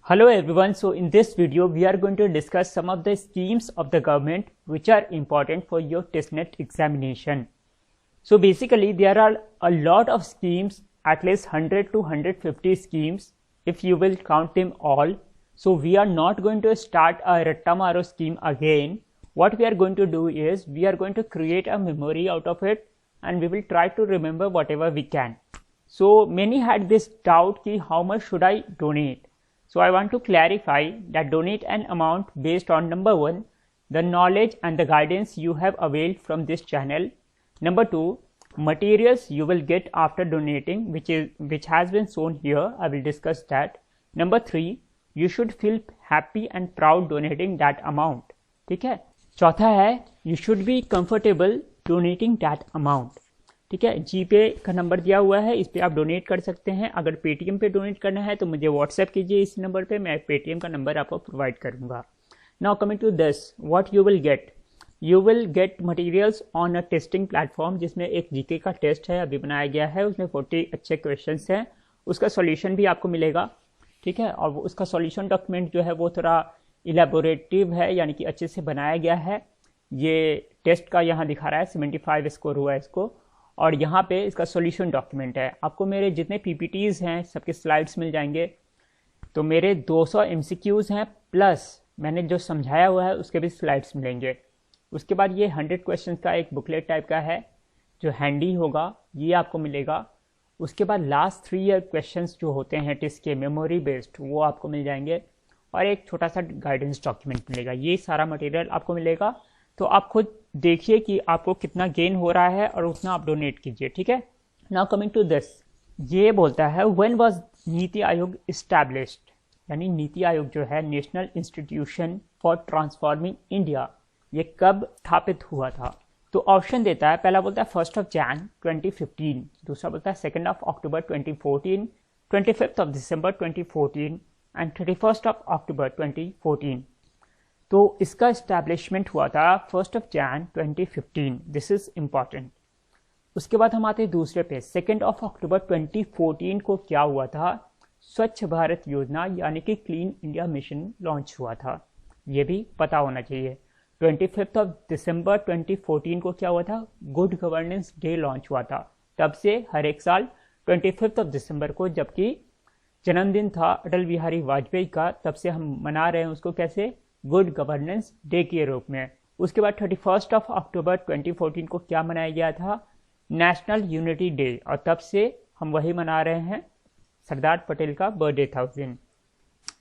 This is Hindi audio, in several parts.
Hello everyone, so in this video we are going to discuss some of the schemes of the government which are important for your testnet examination. So basically there are a lot of schemes, at least 100 to 150 schemes if you will count them all. So we are not going to start a Rattamaro scheme again. What we are going to do is we are going to create a memory out of it and we will try to remember whatever we can. So many had this doubt ki how much should I donate. So I want to clarify that donate an amount based on number 1, the knowledge and the guidance you have availed from this channel. Number 2, materials you will get after donating which has been shown here. I will discuss that. Number 3, you should feel happy and proud donating that amount. ठीक है. चौथा है you should be comfortable donating that amount. ठीक है. जीपे का नंबर दिया हुआ है, इस पे आप डोनेट कर सकते हैं. अगर पेटीएम पे डोनेट करना है तो मुझे व्हाट्सएप कीजिए इस नंबर पे, मैं पेटीएम का नंबर आपको प्रोवाइड करूंगा. Now coming to this, what you will get materials on a testing platform, जिसमें एक जीके का टेस्ट है अभी बनाया गया है, उसमें 40 अच्छे क्वेश्चंस हैं, उसका सॉल्यूशन भी आपको मिलेगा. ठीक है. और उसका सॉल्यूशन डॉक्यूमेंट जो है वो थोड़ा इलेबोरेटिव है, यानी कि अच्छे से बनाया गया है. ये टेस्ट का यहाँ दिखा रहा है 75 स्कोर हुआ है इसको, और यहाँ पे इसका सॉल्यूशन डॉक्यूमेंट है. आपको मेरे जितने पीपीटीज हैं सबके स्लाइड्स मिल जाएंगे. तो मेरे 200 एमसीक्यूज हैं प्लस मैंने जो समझाया हुआ है उसके भी स्लाइड्स मिलेंगे. उसके बाद ये 100 क्वेश्चन का एक बुकलेट टाइप का है जो हैंडी होगा, ये आपको मिलेगा. उसके बाद लास्ट 3 ईयर क्वेश्चंस जो होते हैं टेस्ट के मेमोरी बेस्ड, वो आपको मिल जाएंगे, और एक छोटा सा गाइडेंस डॉक्यूमेंट मिलेगा. ये सारा मटेरियल आपको मिलेगा. तो आप खुद देखिए कि आपको कितना गेन हो रहा है और उतना आप डोनेट कीजिए. ठीक है. नाउ कमिंग टू दिस, ये बोलता है when was NITI Aayog established, यानी नीति आयोग जो है national institution for transforming India, ये कब स्थापित हुआ था. तो ऑप्शन देता है, पहला बोलता है 1 जनवरी 2015, दूसरा बोलता है 2 अक्टूबर 2014, 25 दिसंबर 2014 एंड 31 अक्टूबर 2014. तो इसका इस्टेब्लिशमेंट हुआ था 1 जनवरी 2015. This is important. उसके बाद हम आते हैं दूसरे पे, 2 अक्टूबर 2014 को क्या हुआ था, स्वच्छ भारत योजना यानी कि क्लीन इंडिया मिशन लॉन्च हुआ था. ये भी पता होना चाहिए. 25 दिसंबर 2014 को क्या हुआ था, गुड गवर्नेंस डे लॉन्च हुआ था. तब से हर एक साल 25 दिसंबर को, जबकि जन्मदिन था अटल बिहारी वाजपेयी का, तब से हम मना रहे हैं उसको कैसे, गुड गवर्नेंस डे के रूप में. उसके बाद 31 अक्टूबर 2014 को क्या मनाया गया था, नेशनल यूनिटी डे, और तब से हम वही मना रहे हैं, सरदार पटेल का बर्थडे था उस दिन.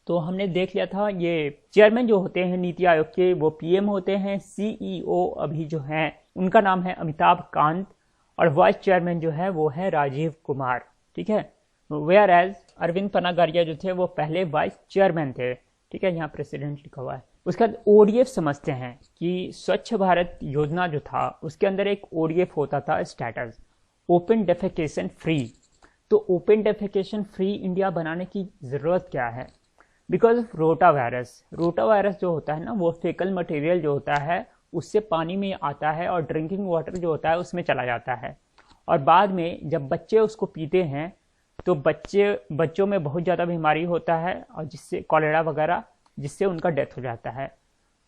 तो हमने देख लिया था ये चेयरमैन जो होते हैं नीति आयोग के वो पीएम होते हैं. सीईओ अभी जो हैं उनका नाम है अमिताभ कांत, और वाइस चेयरमैन जो है वो है राजीव कुमार. ठीक है. वेयर एज अरविंद पनागारिया जो थे वो पहले वाइस चेयरमैन थे. ठीक है. यहाँ प्रेसिडेंट लिखा हुआ है. उसके बाद ओडीएफ समझते हैं कि स्वच्छ भारत योजना जो था उसके अंदर एक ओडीएफ होता था स्टेटस, ओपन डेफेकेशन फ्री. तो ओपन डेफेकेशन फ्री इंडिया बनाने की ज़रूरत क्या है, बिकॉज ऑफ रोटा वायरस जो होता है ना, वो फेकल मटेरियल जो होता है उससे पानी में आता है और ड्रिंकिंग वाटर जो होता है उसमें चला जाता है, और बाद में जब बच्चे उसको पीते हैं तो बच्चों में बहुत ज़्यादा बीमारी होता है, और जिससे कॉलेरा वगैरह, जिससे उनका डेथ हो जाता है.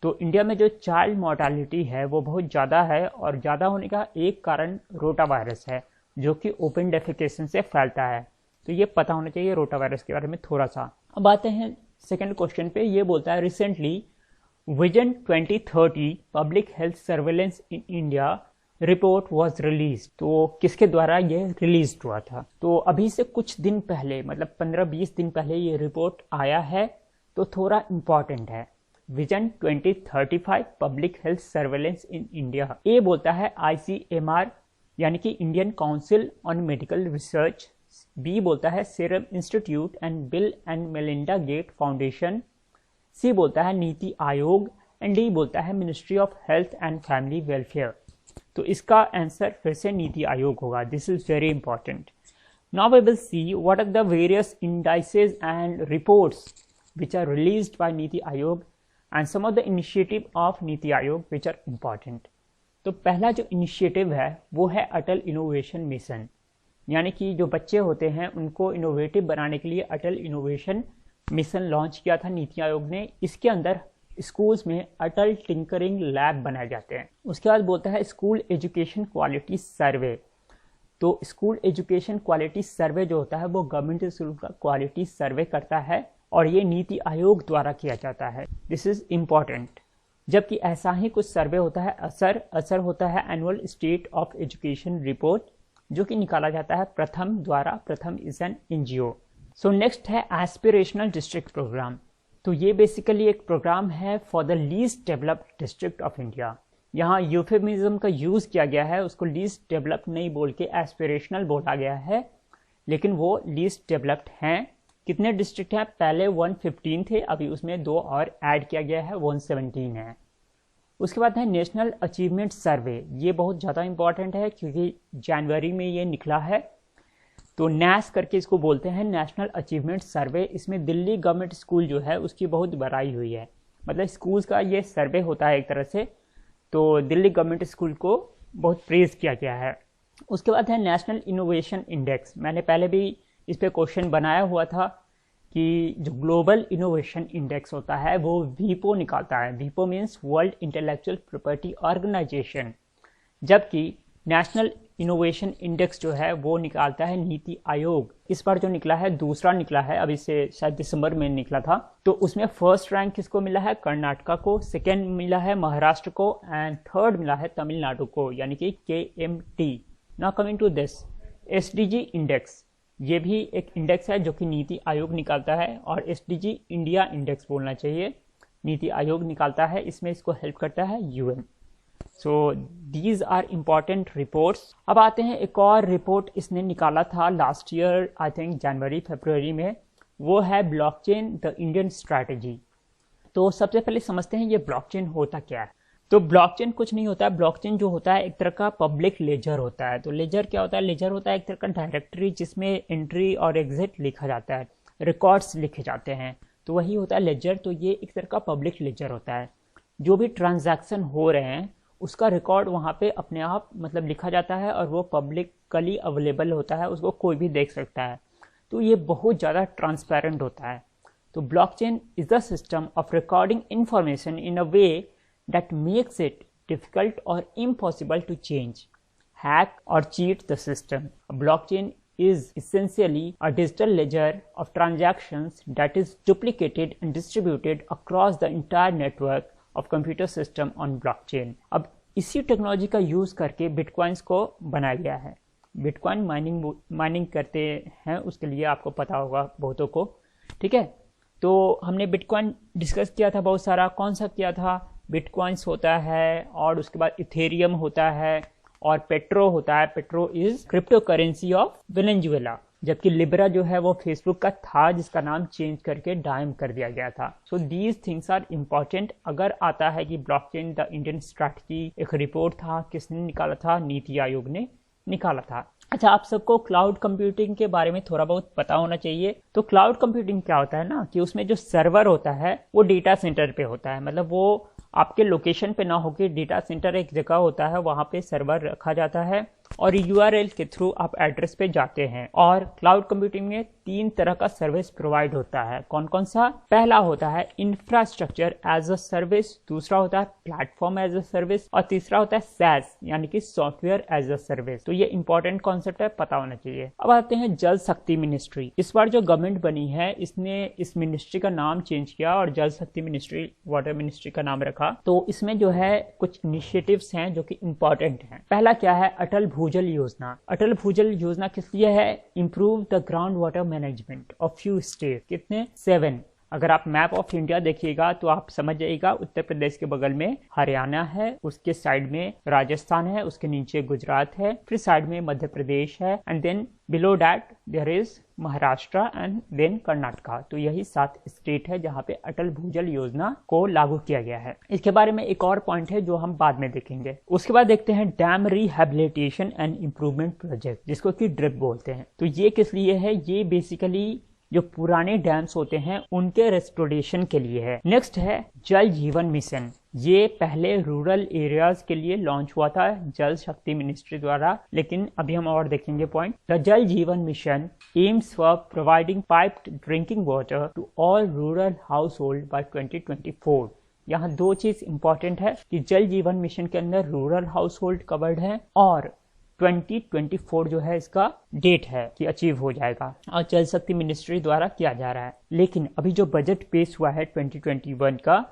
तो इंडिया में जो चाइल्ड मोर्टालिटी है वो बहुत ज़्यादा है, और ज़्यादा होने का एक कारण रोटा वायरस है जो कि ओपन डेफिकेशन से फैलता है. तो ये पता होना चाहिए रोटा वायरस के बारे में थोड़ा सा. अब आते हैं सेकंड क्वेश्चन पे. ये बोलता है recently vision 2030 public health surveillance in India report was release. तो किसके द्वारा ये रिलीज हुआ था, तो अभी से कुछ दिन पहले, मतलब 15-20 दिन पहले ये रिपोर्ट आया है, तो थोड़ा इम्पॉर्टेंट है. Vision 2035 public health surveillance in India. A बोलता है ICMR यानी कि Indian council on medical research. B बोलता है serum institute and Bill and Melinda Gate foundation. C बोलता है नीति आयोग, एंड डी बोलता है ministry of health and family welfare. तो इसका आंसर फिर से नीति आयोग होगा. This is very important. Now we will see what are the various indices and reports which are released by NITI Aayog and some of the initiative of NITI Aayog which are important. तो पहला जो इनिशिएटिव है वो है अटल इनोवेशन मिशन, यानी कि जो बच्चे होते हैं उनको इनोवेटिव बनाने के लिए अटल इनोवेशन मिशन लॉन्च किया था नीति आयोग ने। इसके अंदर स्कूल्स में अटल टिंकरिंग लैब बनाए जाते हैं। उसके बाद बोलता है स्कूल एजुकेशन क्वालिटी सर्वे। तो स्कूल एजुकेशन क्वालिटी सर्वे जो होता है वो गवर्नमेंट स्कूल का क्वालिटी सर्वे करता है और ये नीति आयोग द्वारा किया जाता है। This is important. जबकि ऐसा ही कुछ सर्वे होता है असर होता है annual state of education report, जो कि निकाला जाता है प्रथम द्वारा। प्रथम is an NGO. So next है एस्पिरेशनल डिस्ट्रिक्ट प्रोग्राम। तो ये बेसिकली एक प्रोग्राम है for the least developed district of India. यहाँ यूफेमिज्म का यूज किया गया है, उसको लीस्ट डेवलप्ड नहीं बोल के एस्पिरेशनल बोला गया है, लेकिन वो लीस्ट डेवलप्ड हैं। कितने डिस्ट्रिक्ट हैं? पहले 115 थे, अभी उसमें 2 और ऐड किया गया है, 117 है। उसके बाद है नेशनल अचीवमेंट सर्वे। ये बहुत ज़्यादा इंपॉर्टेंट है क्योंकि जनवरी में ये निकला है। तो नैस करके इसको बोलते हैं, नेशनल अचीवमेंट सर्वे। इसमें दिल्ली गवर्नमेंट स्कूल जो है उसकी बहुत बड़ाई हुई है। मतलब स्कूल्स का ये सर्वे होता है एक तरह से, तो दिल्ली गवर्नमेंट स्कूल को बहुत प्रेज किया गया है। उसके बाद है नेशनल इनोवेशन इंडेक्स। मैंने पहले भी इस पर क्वेश्चन बनाया हुआ था कि जो ग्लोबल इनोवेशन इंडेक्स होता है वो वीपो निकालता है। वीपो means world intellectual property organization, जबकि नेशनल इनोवेशन इंडेक्स जो है वो निकालता है नीति आयोग। इस बार जो निकला है दूसरा निकला है, अभी से शायद दिसंबर में निकला था। तो उसमें फर्स्ट रैंक किसको मिला है? कर्नाटका को, सेकेंड मिला है महाराष्ट्र को एंड थर्ड मिला है तमिलनाडु को, यानी कि KMT। Now coming to this SDG index. ये भी एक इंडेक्स है जो कि नीति आयोग निकालता है, और SDG इंडिया इंडेक्स बोलना चाहिए, नीति आयोग निकालता है। इसमें इसको हेल्प करता है UN। So these are important reports. अब आते हैं एक और रिपोर्ट इसने निकाला था लास्ट ईयर, आई थिंक जनवरी फरवरी में। वो है ब्लॉकचेन द इंडियन स्ट्रैटेजी। तो सबसे पहले समझते हैं ये ब्लॉकचेन होता क्या है। तो ब्लॉकचेन कुछ नहीं होता है। ब्लॉकचेन जो होता है एक तरह का पब्लिक लेजर होता है। तो लेजर क्या होता है? लेजर होता है एक तरह का डायरेक्टरी जिसमें एंट्री और एग्जिट लिखा जाता है, रिकॉर्ड्स लिखे जाते हैं, तो वही होता है लेजर। तो ये एक तरह का पब्लिक लेजर होता है। जो भी ट्रांजैक्शन हो रहे हैं उसका रिकॉर्ड वहाँ पे अपने आप मतलब लिखा जाता है और वो पब्लिकली अवेलेबल होता है, उसको कोई भी देख सकता है। तो ये बहुत ज़्यादा ट्रांसपेरेंट होता है। तो blockchain is the system of recording information in a way that makes it difficult or impossible to change, hack or cheat the system. A blockchain is essentially a digital ledger of transactions that is duplicated and distributed across the entire network of computer system on blockchain. अब इसी टेक्नोलॉजी का यूज़ करके बिटकॉइंस को बनाया गया है। बिटकॉइन माइनिंग करते हैं, उसके लिए आपको पता होगा बहुतों को, ठीक है। तो हमने बिटकॉइन डिस्कस किया था बहुत सारा। कौन सा किया था? बिटकॉइंस होता है, और उसके बाद इथेरियम होता है, और पेट्रो होता है। Petro is crypto currency of Venezuela, जबकि लिब्रा जो है वो फेसबुक का था जिसका नाम चेंज करके डाइम कर दिया गया था। So these things are important. अगर आता है कि ब्लॉकचेन द इंडियन स्ट्रैटेजी एक रिपोर्ट था, किसने निकाला था? नीति आयोग ने निकाला था। अच्छा, आप सबको क्लाउड कंप्यूटिंग के बारे में थोड़ा बहुत पता होना चाहिए। तो क्लाउड कंप्यूटिंग क्या होता है ना, कि उसमें जो सर्वर होता है वो डेटा सेंटर पे होता है। मतलब वो आपके लोकेशन पे ना होकर डेटा सेंटर एक जगह होता है, वहाँ पे सर्वर रखा जाता है और URL के थ्रू आप एड्रेस पे जाते हैं। और क्लाउड कंप्यूटिंग में 3 तरह का सर्विस प्रोवाइड होता है। कौन कौन सा? पहला होता है इंफ्रास्ट्रक्चर एज अ सर्विस, दूसरा होता है प्लेटफॉर्म एज अ सर्विस, और तीसरा होता है SaaS यानी कि सॉफ्टवेयर एज अ सर्विस। तो ये इंपॉर्टेंट कॉन्सेप्ट है, पता होना चाहिए। अब आते हैं जल शक्ति मिनिस्ट्री। इस बार जो गवर्नमेंट बनी है इसने इस मिनिस्ट्री का नाम चेंज किया और जल शक्ति मिनिस्ट्री, वाटर मिनिस्ट्री का नाम रखा। तो इसमें जो है कुछ इनिशिएटिव्स हैं जो कि इंपॉर्टेंट हैं। पहला क्या है? अटल भूजल योजना। अटल भूजल योजना किस लिए है? Improve the ground water management of few state. कितने? 7। अगर आप मैप ऑफ इंडिया देखिएगा तो आप समझ जाइएगा, उत्तर प्रदेश के बगल में हरियाणा है, उसके साइड में राजस्थान है, उसके नीचे गुजरात है, फिर साइड में मध्य प्रदेश है, and then below that there is Maharashtra and then Karnataka. तो यही 7 स्टेट है जहाँ पे अटल भूजल योजना को लागू किया गया है। इसके बारे में एक और पॉइंट है जो हम बाद में देखेंगे। उसके बाद देखते हैं dam rehabilitation and improvement project, जिसको कि ड्रिप बोलते हैं। तो ये किस लिए है? ये बेसिकली जो पुराने डैम्स होते हैं उनके रेस्टोरेशन के लिए है। नेक्स्ट है जल जीवन मिशन। ये पहले रूरल एरियाज के लिए लॉन्च हुआ था जल शक्ति मिनिस्ट्री द्वारा, लेकिन अभी हम और देखेंगे point. The Jal Jeevan mission aims for providing piped drinking water to all rural household by 2024। यहाँ दो चीज इंपॉर्टेंट है कि जल जीवन मिशन के अंदर रूरल हाउस होल्ड कवर्ड है और 2024 जो है इसका डेट है कि अचीव हो जाएगा और जल शक्ति मिनिस्ट्री द्वारा किया जा रहा है। लेकिन अभी जो बजट पेश हुआ है 2021 का,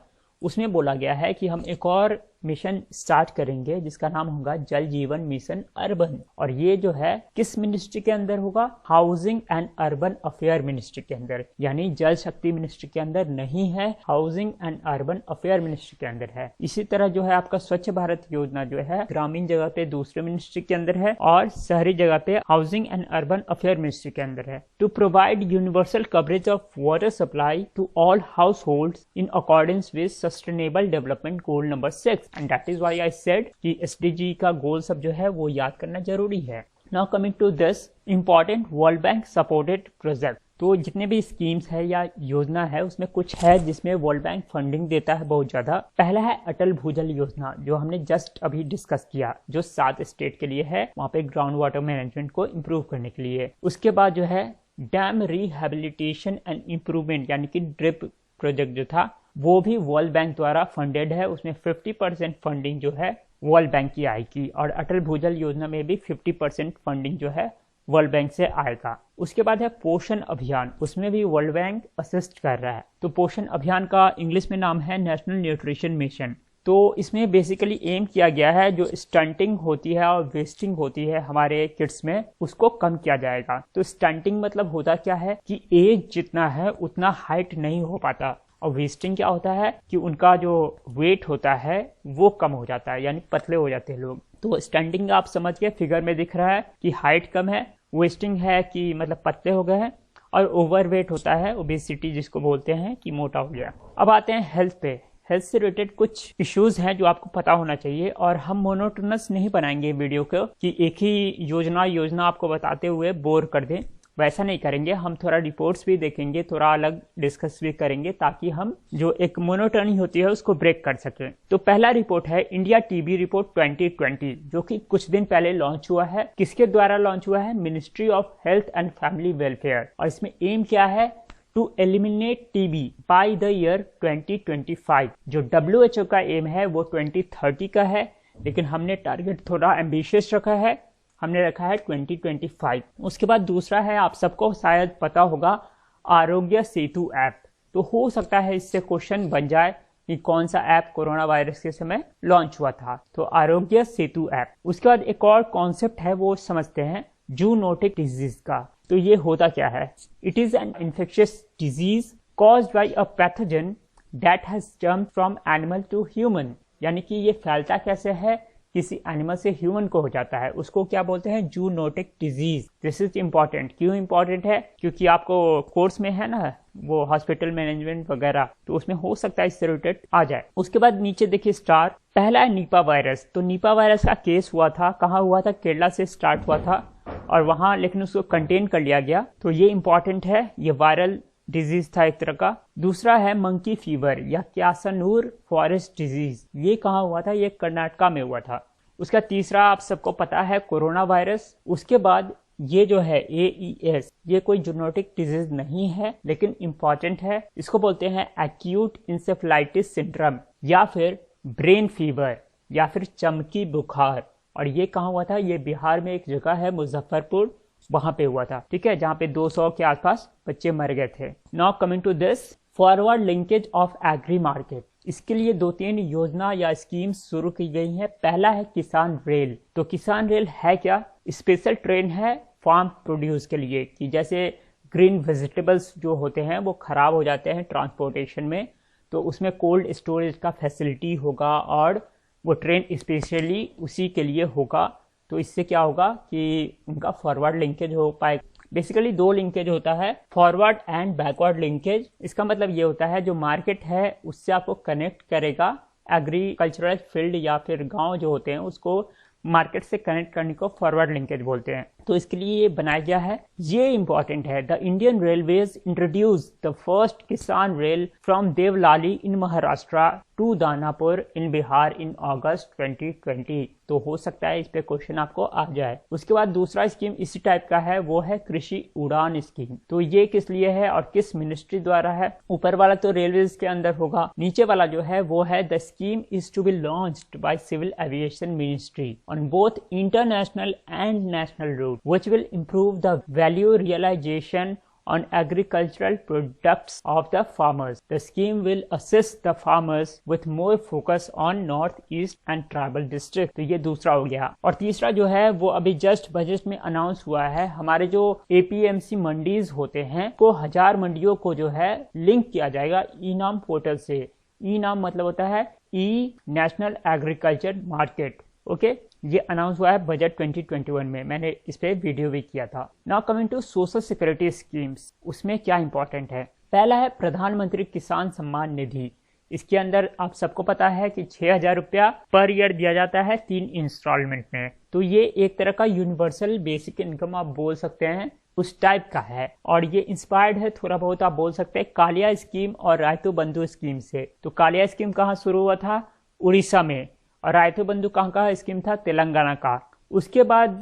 उसमें बोला गया है कि हम एक और मिशन स्टार्ट करेंगे जिसका नाम होगा जल जीवन मिशन अर्बन। और ये जो है किस मिनिस्ट्री के अंदर होगा? Housing and urban affair ministry के अंदर, यानी जल शक्ति मिनिस्ट्री के अंदर नहीं है, housing and urban affair ministry के अंदर है। इसी तरह जो है आपका स्वच्छ भारत योजना जो है ग्रामीण जगह पे दूसरे मिनिस्ट्री के अंदर है और शहरी जगह पे housing and urban affair ministry के अंदर है। To provide universal coverage of water supply to all household in accordance with sustainable development goal number 6 and that is why I said कि SDG का गोल सब जो है वो याद करना जरूरी है। Now coming to this important World Bank supported project। तो जितने भी स्कीम्स है या योजना है उसमें कुछ है जिसमें वर्ल्ड बैंक फंडिंग देता है बहुत ज्यादा। पहला है अटल भूजल योजना जो हमने जस्ट अभी डिस्कस किया, जो 7 स्टेट के लिए है, वहाँ पे ग्राउंड वाटर मैनेजमेंट को इम्प्रूव करने के लिए। उसके बाद जो है डैम रिहेबिलिटेशन एंड इम्प्रूवमेंट यानी कि ड्रिप प्रोजेक्ट जो था वो भी वर्ल्ड बैंक द्वारा फंडेड है। उसमें 50% फंडिंग जो है वर्ल्ड बैंक की आएगी और अटल भूजल योजना में भी 50% फंडिंग जो है वर्ल्ड बैंक से आएगा। उसके बाद है पोषण अभियान, उसमें भी वर्ल्ड बैंक असिस्ट कर रहा है। तो पोषण अभियान का इंग्लिश में नाम है नेशनल न्यूट्रिशन मिशन। तो इसमें बेसिकली एम किया गया है जो स्टंटिंग होती है और वेस्टिंग होती है हमारे किड्स में, उसको कम किया जाएगा। तो स्टंटिंग मतलब होता क्या है कि एज जितना है उतना हाइट नहीं हो पाता, और वेस्टिंग क्या होता है कि उनका जो वेट होता है वो कम हो जाता है, यानी पतले हो जाते हैं लोग। तो स्टंटिंग आप समझ के फिगर में दिख रहा है कि हाइट कम है, वेस्टिंग है कि मतलब पतले हो गए हैं, और ओवरवेट होता है ओबेसिटी जिसको बोलते हैं कि मोटा हो गया। अब आते हैं हेल्थ पे। हेल्थ से रिलेटेड कुछ इश्यूज हैं जो आपको पता होना चाहिए, और हम मोनोटोनस नहीं बनाएंगे वीडियो को कि एक ही योजना आपको बताते हुए बोर कर दें, वैसा नहीं करेंगे। हम थोड़ा रिपोर्ट्स भी देखेंगे, थोड़ा अलग डिस्कस भी करेंगे ताकि हम जो एक मोनोटनी होती है उसको ब्रेक कर सकें। तो पहला रिपोर्ट है इंडिया टीबी रिपोर्ट 2020 जो कि कुछ दिन पहले लॉन्च हुआ है। किसके द्वारा लॉन्च हुआ है? Ministry of health and family welfare. और इसमें एम क्या है? To eliminate TB by the year 2025। जो WHO का एम है वो 2030 का है, लेकिन हमने टारगेट थोड़ा एम्बिशियस रखा है, हमने रखा है 2025। उसके बाद दूसरा है, आप सबको शायद पता होगा, आरोग्य सेतु ऐप। तो हो सकता है इससे क्वेश्चन बन जाए कि कौन सा ऐप कोरोना वायरस के समय लॉन्च हुआ था। तो आरोग्य सेतु ऐप। उसके बाद एक और कॉन्सेप्ट है वो समझते हैं, जूनोटिक डिजीज का। तो ये होता क्या है? It is an infectious disease caused by a pathogen that has jumped from animal to human. यानी कि ये फैलता कैसे है? किसी एनिमल से ह्यूमन को हो जाता है, उसको क्या बोलते हैं? Zoonotic disease. This is important. क्यों इंपॉर्टेंट है? क्योंकि आपको कोर्स में है ना वो हॉस्पिटल मैनेजमेंट वगैरह, तो उसमें हो सकता है इससे रिलेटेड आ जाए। उसके बाद नीचे देखिए स्टार, पहला है निपा वायरस। तो निपा वायरस का केस हुआ था, कहाँ हुआ था? केरला से स्टार्ट हुआ था और वहां लेकिन उसको कंटेन कर लिया गया। तो ये इंपॉर्टेंट है, ये वायरल डिजीज था एक तरह का। दूसरा है मंकी फीवर या क्यासनूर फॉरेस्ट डिजीज। ये कहाँ हुआ था? ये कर्नाटका में हुआ था। उसका तीसरा आप सबको पता है कोरोना वायरस। उसके बाद ये जो है AES, ये कोई जूनोटिक डिजीज नहीं है लेकिन इंपॉर्टेंट है। इसको बोलते हैं एक्यूट इंसेफ्लाइटिस सिंड्रोम या फिर ब्रेन फीवर या फिर चमकी बुखार। और ये कहाँ हुआ था? ये बिहार में एक जगह है मुजफ्फरपुर, वहां पे हुआ था। ठीक है, जहाँ पे 200 के आसपास बच्चे मर गए थे। Now coming to this forward linkage of agri market. इसके लिए 2-3 योजना या स्कीम शुरू की गई हैं। पहला है किसान रेल। तो किसान रेल है क्या? स्पेशल ट्रेन है फार्म प्रोड्यूस के लिए, कि जैसे ग्रीन वेजिटेबल्स जो होते हैं वो खराब हो जाते हैं ट्रांसपोर्टेशन में, तो उसमें कोल्ड स्टोरेज का फैसिलिटी होगा और वो ट्रेन स्पेशली उसी के लिए होगा। तो इससे क्या होगा कि उनका फॉरवर्ड लिंकेज हो पाएगा। बेसिकली 2 लिंकेज होता है, फॉरवर्ड एंड बैकवर्ड लिंकेज। इसका मतलब ये होता है जो मार्केट है उससे आपको कनेक्ट करेगा, एग्रीकल्चरल फील्ड या फिर गांव जो होते हैं उसको मार्केट से कनेक्ट करने को फॉरवर्ड लिंकेज बोलते हैं। तो इसके लिए ये बनाया गया है। ये इंपॉर्टेंट है। The Indian railways introduce the first Kisan rail from Deolali in Maharashtra to Danapur in Bihar in August 2020। तो हो सकता है इस पे क्वेश्चन आपको आ जाए। उसके बाद दूसरा स्कीम इसी टाइप का है, वो है कृषि उड़ान स्कीम। तो ये किस लिए है और किस मिनिस्ट्री द्वारा है? ऊपर वाला तो रेलवेज के अंदर होगा, नीचे वाला जो है वो है the scheme is to be launched by civil aviation ministry on both international and national route, which will improve the value realization on agricultural products of the farmers. The scheme will assist the farmers with more focus on north east and tribal district. तो ये दूसरा हो गया। और तीसरा जो है वो अभी जस्ट बजट में अनाउंस हुआ है। हमारे जो APMC मंडीज होते हैं को 1000 मंडियों को जो है लिंक किया जाएगा ई-नाम पोर्टल से। ई-नाम मतलब होता है ई नेशनल एग्रीकल्चर मार्केट। ओके, ये अनाउंस हुआ है बजट 2021 में। मैंने इस पे वीडियो भी किया था। Now coming to social security schemes, उसमें क्या इंपॉर्टेंट है? पहला है प्रधानमंत्री किसान सम्मान निधि। इसके अंदर आप सबको पता है कि 6000 रुपया पर ईयर दिया जाता है 3 इंस्टॉलमेंट में। तो ये एक तरह का यूनिवर्सल बेसिक इनकम आप बोल सकते हैं, उस टाइप का है। और ये इंस्पायर्ड है थोड़ा बहुत आप बोल सकते हैं कालिया स्कीम और रायतु बंधु स्कीम से। तो कालिया स्कीम कहाँ शुरू हुआ था? उड़ीसा में। और रायतु बंधु कहाँ का स्कीम था? तेलंगाना का। उसके बाद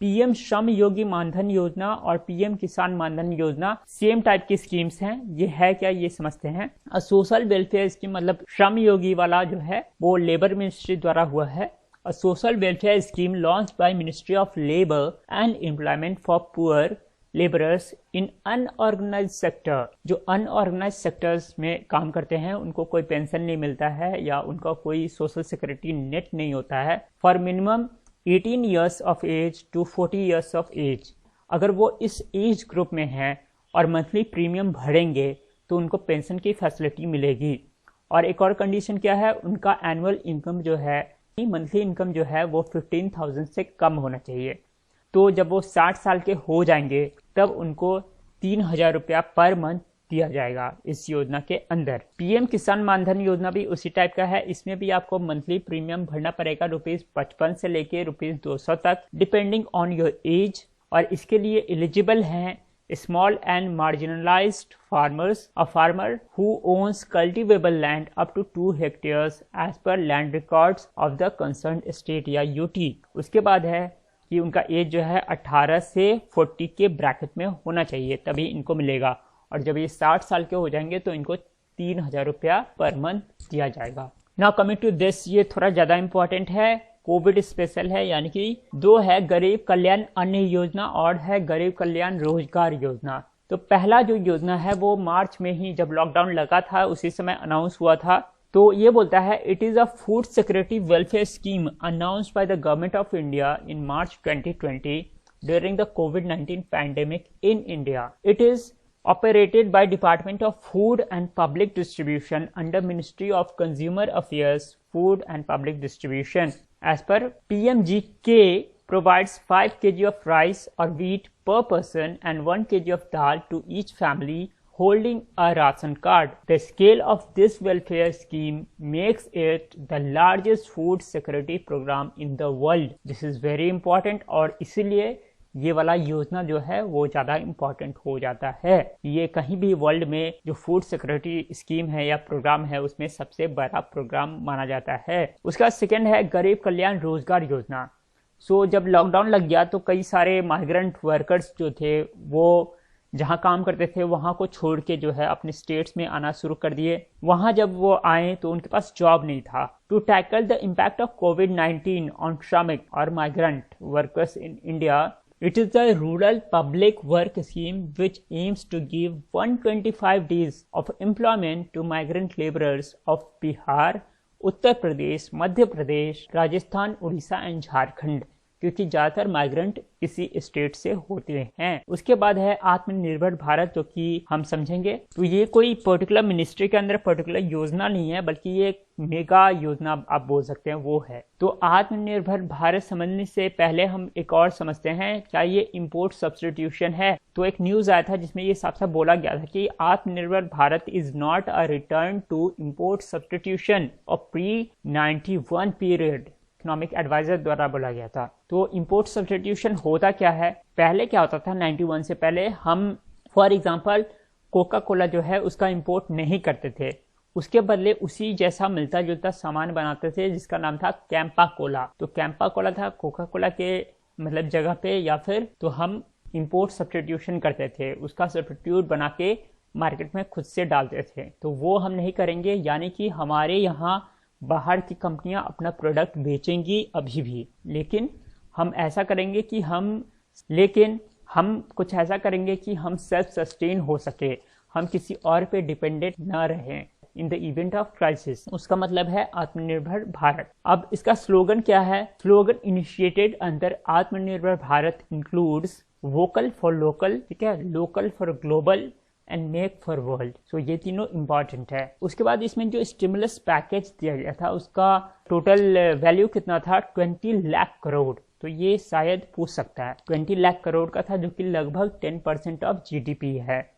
PM श्रम योगी मानधन योजना और PM किसान मानधन योजना सेम टाइप की स्कीम्स हैं। ये है क्या, ये समझते हैं। सोशल वेलफेयर स्कीम मतलब श्रम योगी वाला जो है वो लेबर मिनिस्ट्री द्वारा हुआ है। A social welfare scheme launched by Ministry of Labor and Employment for poor laborers in unorganized sector। जो अनऑर्गेनाइज सेक्टर्स में काम करते हैं उनको कोई पेंशन नहीं मिलता है या उनका कोई सोशल सिक्योरिटी नेट नहीं होता है। For minimum 18 years of age to 40 years of age। अगर वो इस एज ग्रुप में हैं और मंथली प्रीमियम भरेंगे तो उनको पेंशन की फैसिलिटी मिलेगी। और एक और कंडीशन क्या है, उनका एनुअल इनकम जो है, मंथली इनकम जो है वो 15,000 से कम होना चाहिए। तो जब वो 60 साल के हो जाएंगे तब उनको 3000 रुपया पर मंथ दिया जाएगा इस योजना के अंदर। PM किसान मानधन योजना भी उसी टाइप का है। इसमें भी आपको मंथली प्रीमियम भरना पड़ेगा ₹55 से लेके ₹200 तक डिपेंडिंग ऑन योर एज। और इसके लिए एलिजिबल हैं small and marginalized farmers, a farmer who owns cultivable land up to 2 hectares as per land records of the concerned state या UT। उसके बाद है कि उनका एज जो है 18 से 40 के ब्रैकेट में होना चाहिए, तभी इनको मिलेगा। और जब ये 60 साल के हो जाएंगे तो इनको 3000 रुपया पर मंथ दिया जाएगा। नाउ कमिंग टू दिस, ये थोड़ा ज़्यादा इंपॉर्टेंट है, कोविड स्पेशल है। यानी कि दो है गरीब कल्याण अन्न योजना और है गरीब कल्याण रोजगार योजना। तो पहला जो योजना है वो मार्च में ही जब लॉकडाउन लगा था उसी समय अनाउंस हुआ था। तो ये बोलता है it is a food security welfare scheme announced by the government of India in March 2020 during the covid pandemic in India. It is operated by Department of Food and Public Distribution under Ministry of Consumer Affairs, Food and Public Distribution. As per PMGK provides 5 kg of rice or wheat per person and 1 kg of dal to each family holding a ration card. The scale of this welfare scheme makes it the largest food security program in the world. This is very important और इसीलिए ये वाला योजना जो है वो ज़्यादा इम्पॉर्टेंट हो जाता है। ये कहीं भी वर्ल्ड में जो फूड सिक्योरिटी स्कीम है या प्रोग्राम है उसमें सबसे बड़ा प्रोग्राम माना जाता है। उसका सेकंड है गरीब कल्याण रोजगार योजना। सो जब लॉकडाउन लग गया तो कई सारे माइग्रेंट वर्कर्स जो थे वो जहाँ काम करते थे वहाँ को छोड़ के जो है अपने स्टेट्स में आना शुरू कर दिए। वहाँ जब वो आए तो उनके पास जॉब नहीं था। To tackle the impact of कोविड-19 ऑन श्रमिक और migrant workers in India, it is a rural public work scheme which aims to give 125 days of employment to migrant laborers of Bihar, Uttar Pradesh, Madhya Pradesh, Rajasthan, Orissa and Jharkhand, क्योंकि ज़्यादातर माइग्रेंट इसी स्टेट से होते हैं। उसके बाद है आत्मनिर्भर भारत, जो कि हम समझेंगे। तो ये कोई पर्टिकुलर मिनिस्ट्री के अंदर पर्टिकुलर योजना नहीं है बल्कि ये एक मेगा योजना आप बोल सकते हैं वो है। तो आत्मनिर्भर भारत समझने से पहले हम एक और समझते हैं, क्या ये इम्पोर्ट सब्स्टिट्यूशन है? तो एक न्यूज आया था जिसमें ये साफ साफ बोला गया था कि Atmanirbhar Bharat is not a return to import substitution of प्री-91 पीरियड। इकोनॉमिक एडवाइजर द्वारा बोला गया था। तो इंपोर्ट सब्स्टिट्यूशन होता क्या है, पहले क्या होता था 91 से पहले हम फॉर एग्जांपल कोका कोला जो है उसका इंपोर्ट नहीं करते थे, उसके बदले उसी जैसा मिलता जुलता सामान बनाते थे जिसका नाम था कैंपा कोला। तो कैंपा कोला था कोका कोला के मतलब जगह पे, या फिर तो हम इंपोर्ट सब्स्टिट्यूशन करते थे, उसका सब्स्टिट्यूट बना के मार्केट में खुद से डालते थे। तो वो हम नहीं करेंगे, यानी कि हमारे यहाँ बाहर की कंपनियां अपना प्रोडक्ट बेचेंगी अभी भी, लेकिन हम ऐसा करेंगे कि हम कुछ ऐसा करेंगे कि हम सेल्फ सस्टेन हो सके, हम किसी और पे डिपेंडेंट ना रहें in the event of crisis. उसका मतलब है आत्मनिर्भर भारत। अब इसका स्लोगन क्या है, slogan initiated under Atmanirbhar Bharat includes vocal for local, ठीक है, local for global and make for world. So ये तीनों इंपॉर्टेंट है। उसके बाद इसमें जो स्टिमुलस पैकेज दिया गया था उसका टोटल वैल्यू कितना था, 20 लाख करोड़। तो ये शायद पूछ सकता है, 20 लाख करोड़ का था, जो कि लगभग 10% ऑफ GDP है।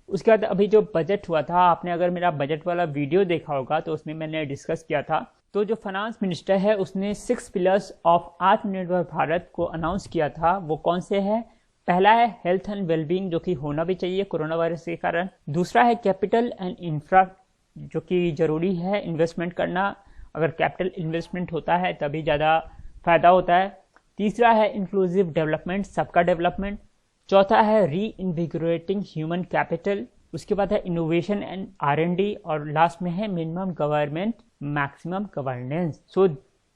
उसके बाद अभी जो बजट हुआ था, आपने अगर मेरा बजट वाला वीडियो देखा होगा तो उसमें मैंने डिस्कस किया था। तो जो फाइनेंस मिनिस्टर है उसने 6 पिलर्स ऑफ आत्मनिर्भर भारत को अनाउंस किया था। वो कौन से हैं, पहला है हेल्थ एंड वेलबींग, जो कि होना भी चाहिए कोरोना वायरस के कारण। दूसरा है कैपिटल एंड इंफ्रा, जो कि जरूरी है इन्वेस्टमेंट करना, अगर कैपिटल इन्वेस्टमेंट होता है तभी ज़्यादा फायदा होता है। तीसरा है इंक्लूसिव डेवलपमेंट, सबका डेवलपमेंट। चौथा है री इन्विगोरेटिंग ह्यूमन कैपिटल। उसके बाद है इनोवेशन एंड R&D, और लास्ट में है minimum government maximum governance. So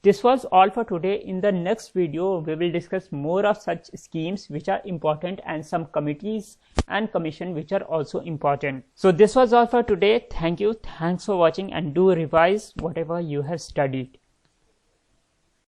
this was all for today. In the next video we will discuss more of such schemes which are important, and some committees and commission which are also important. So this was all for today. Thank you, thanks for watching, and do revise whatever you have studied.